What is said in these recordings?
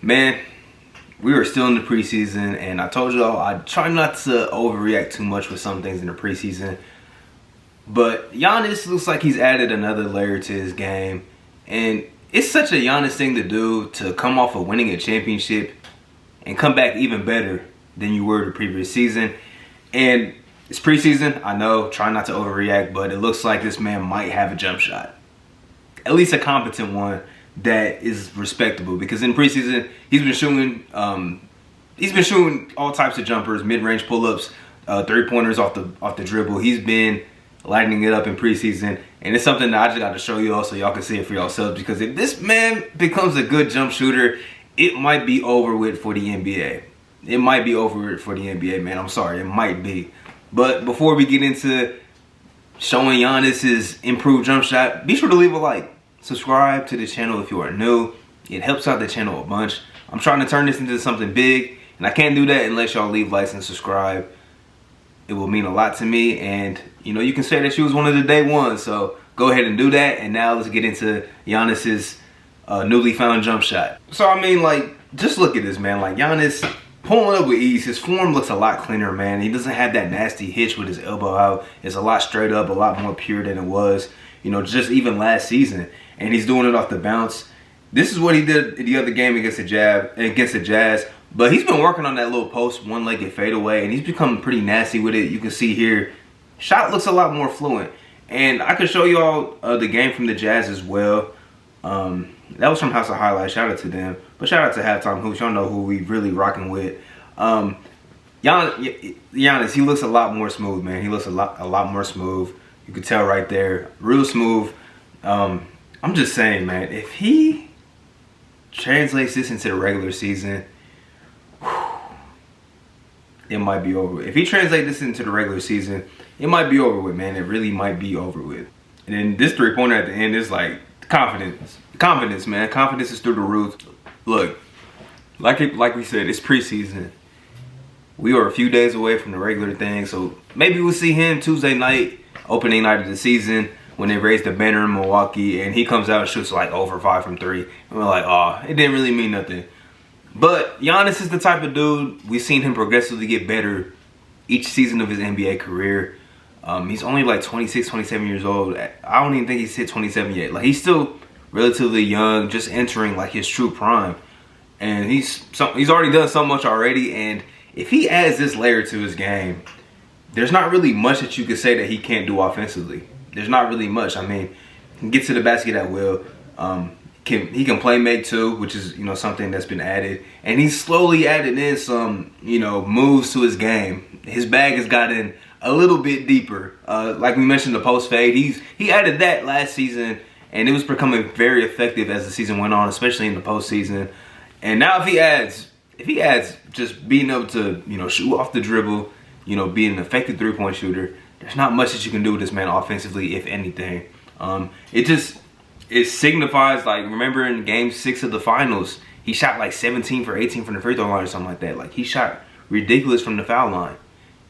Man, we are still in the preseason, and I told y'all I try not to overreact too much with some things in the preseason. But Giannis looks like he's added another layer to his game, and it's such a Giannis thing to do, to come off of winning a championship and come back even better than you were the previous season. And it's preseason, I know, try not to overreact, but it looks like this man might have a jump shot. At least a competent one that is respectable, because in preseason he's been shooting all types of jumpers, mid-range pull-ups, three-pointers off the dribble. He's been lighting it up in preseason, and it's something that I just got to show you all so y'all can see it for yourselves, because if this man becomes a good jump shooter, it might be over with for the NBA. It might be over with for the NBA, man. I'm sorry, it might be. But before we get into showing Giannis his improved jump shot, be sure to leave a like. Subscribe to the channel if you are new. It helps out the channel a bunch. I'm trying to turn this into something big, and I can't do that unless y'all leave likes and subscribe. It will mean a lot to me, and you know, you can say that you was one of the day ones, so go ahead and do that. And now let's get into Giannis's newly found jump shot. So I mean, like, just look at this, man. Like, Giannis pulling up with ease. His form looks a lot cleaner, man. He doesn't have that nasty hitch with his elbow out. It's a lot straight up, a lot more pure than it was, you know, just even last season. And he's doing it off the bounce. This is what he did the other game against the Jazz. But he's been working on that little post one-legged fadeaway, and he's becoming pretty nasty with it. You can see here, shot looks a lot more fluent. And I could show y'all the game from the Jazz as well. That was from House of Highlights. Shout out to them. But shout out to Halftime Hoops. Y'all know who we really rocking with. Giannis, he looks a lot more smooth, man. He looks a lot more smooth. You can tell right there, real smooth. I'm just saying, man, if he translates this into the regular season, it might be over with. If he translates this into the regular season, it might be over with, man. It really might be over with. And then this three-pointer at the end is like confidence. Confidence, man. Confidence is through the roof. Look, like we said, it's preseason. We are a few days away from the regular thing, so maybe we'll see him Tuesday night, opening night of the season, when they raise the banner in Milwaukee, and he comes out and shoots like over 5 from 3. And we're like, oh, it didn't really mean nothing. But Giannis is the type of dude, we've seen him progressively get better each season of his NBA career. He's only like 26, 27 years old. I don't even think he's hit 27 yet. Like, he's still relatively young, just entering like his true prime. And he's already done so much already. And if he adds this layer to his game, there's not really much that you could say that he can't do offensively. There's not really much. I mean, he can get to the basket at will. He can play make too, which is, you know, something that's been added. And he's slowly added in some, you know, moves to his game. His bag has gotten a little bit deeper. Like we mentioned, the post fade. He added that last season, and it was becoming very effective as the season went on, especially in the postseason. And now if he adds just being able to, you know, shoot off the dribble, you know, being an effective three-point shooter, there's not much that you can do with this man offensively, if anything. It signifies, like, remember in game 6 of the finals, he shot like 17 for 18 from the free throw line or something like that. Like, he shot ridiculous from the foul line.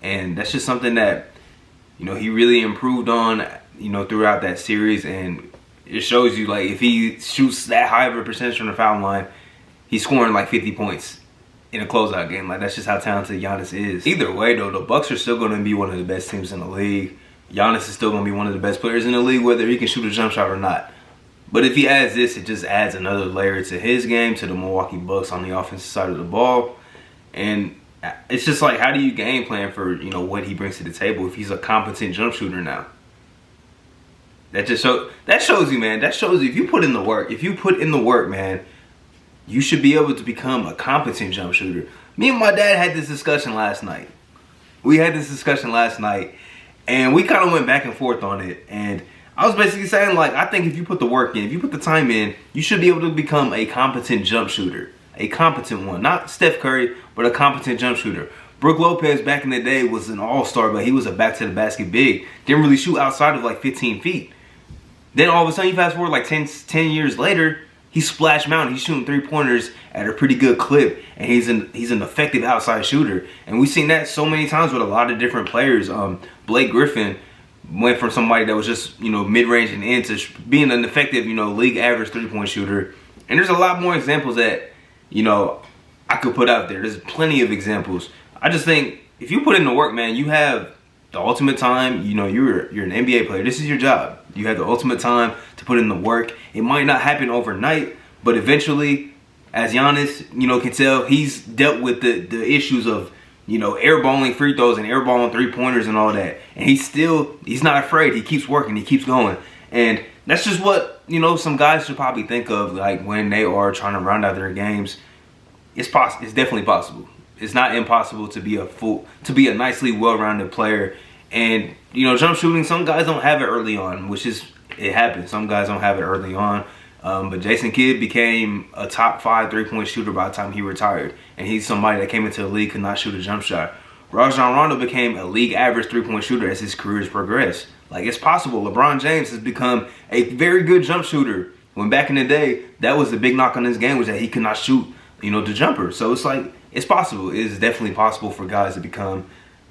And that's just something that, you know, he really improved on, you know, throughout that series. And it shows you, like, if he shoots that high of a percentage from the foul line, he's scoring like 50 points in a closeout game. Like, that's just how talented Giannis is. Either way, though, the Bucks are still going to be one of the best teams in the league. Giannis is still going to be one of the best players in the league, whether he can shoot a jump shot or not. But if he adds this, it just adds another layer to his game, to the Milwaukee Bucks on the offensive side of the ball. And it's just like, how do you game plan for, you know, what he brings to the table if he's a competent jump shooter now? That shows you, man. That shows you, if you put in the work, man, you should be able to become a competent jump shooter. Me and my dad had this discussion last night. And we kind of went back and forth on it. And I was basically saying, like, I think if you put the work in, if you put the time in, you should be able to become a competent jump shooter. A competent one. Not Steph Curry, but a competent jump shooter. Brook Lopez back in the day was an all-star, but he was a back-to-the-basket big. Didn't really shoot outside of like 15 feet. Then all of a sudden, you fast forward like 10 years later, he's Splash Mountain. He's shooting three-pointers at a pretty good clip, and he's an effective outside shooter. And we've seen that so many times with a lot of different players. Blake Griffin went from somebody that was just, you know, mid-range and in to being an effective, you know, league average three-point shooter. And there's a lot more examples that you know, I could put out there. There's plenty of examples. I just think if you put in the work, man, you have the ultimate time. You know, you're an NBA player. This is your job. You have the ultimate time to put in the work. It might not happen overnight, but eventually, as Giannis, you know, can tell, he's dealt with the issues of, you know, airballing free throws and airballing three-pointers and all that. And he's not afraid. He keeps working. He keeps going. And that's just what, you know, some guys should probably think of, like, when they are trying to round out their games. It's possible. It's definitely possible. It's not impossible to be a nicely well-rounded player. And, you know, jump shooting, some guys don't have it early on, it happens. Some guys don't have it early on. But Jason Kidd became a top 5 3-point shooter by the time he retired. And he's somebody that came into the league, could not shoot a jump shot. Rajon Rondo became a league average 3-point shooter as his career has progressed. Like, it's possible. LeBron James has become a very good jump shooter. When back in the day, that was the big knock on his game, was that he could not shoot, you know, the jumper. So it's like, it's possible. It is definitely possible for guys to become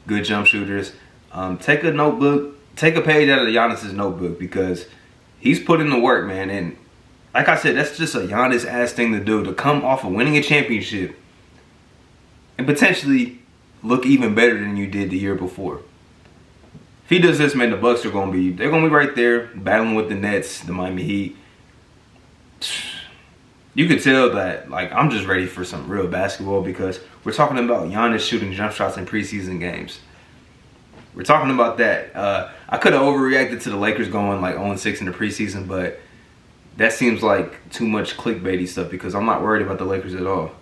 good jump shooters. Take a notebook, take a page out of Giannis's notebook, because he's put in the work, man. And like I said, that's just a Giannis-ass thing to do, to come off of winning a championship and potentially look even better than you did the year before. If he does this, man, the Bucks are gonna be right there battling with the Nets, the Miami Heat. You could tell that, like, I'm just ready for some real basketball, because we're talking about Giannis shooting jump shots in preseason games. We're talking about that. I could have overreacted to the Lakers going like 0-6 in the preseason, but that seems like too much clickbaity stuff, because I'm not worried about the Lakers at all.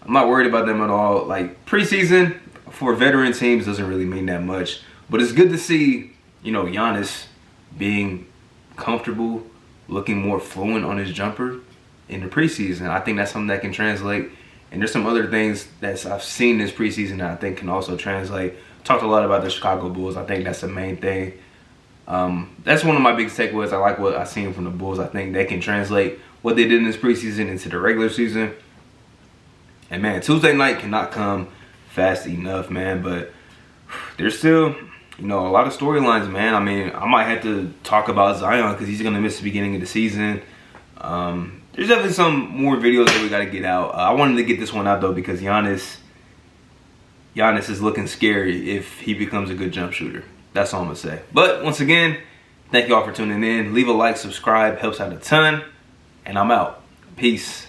I'm not worried about them at all. Like, preseason for veteran teams doesn't really mean that much, but it's good to see, you know, Giannis being comfortable, looking more fluent on his jumper in the preseason. I think that's something that can translate. And there's some other things that I've seen this preseason that I think can also translate. Talked a lot about the Chicago Bulls. I think that's the main thing. That's one of my biggest takeaways. I like what I've seen from the Bulls. I think they can translate what they did in this preseason into the regular season. And, man, Tuesday night cannot come fast enough, man. But there's still, you know, a lot of storylines, man. I mean, I might have to talk about Zion, because he's going to miss the beginning of the season. There's definitely some more videos that we got to get out. I wanted to get this one out, though, because Giannis is looking scary if he becomes a good jump shooter. That's all I'm going to say. But once again, thank you all for tuning in. Leave a like, subscribe, helps out a ton. And I'm out. Peace.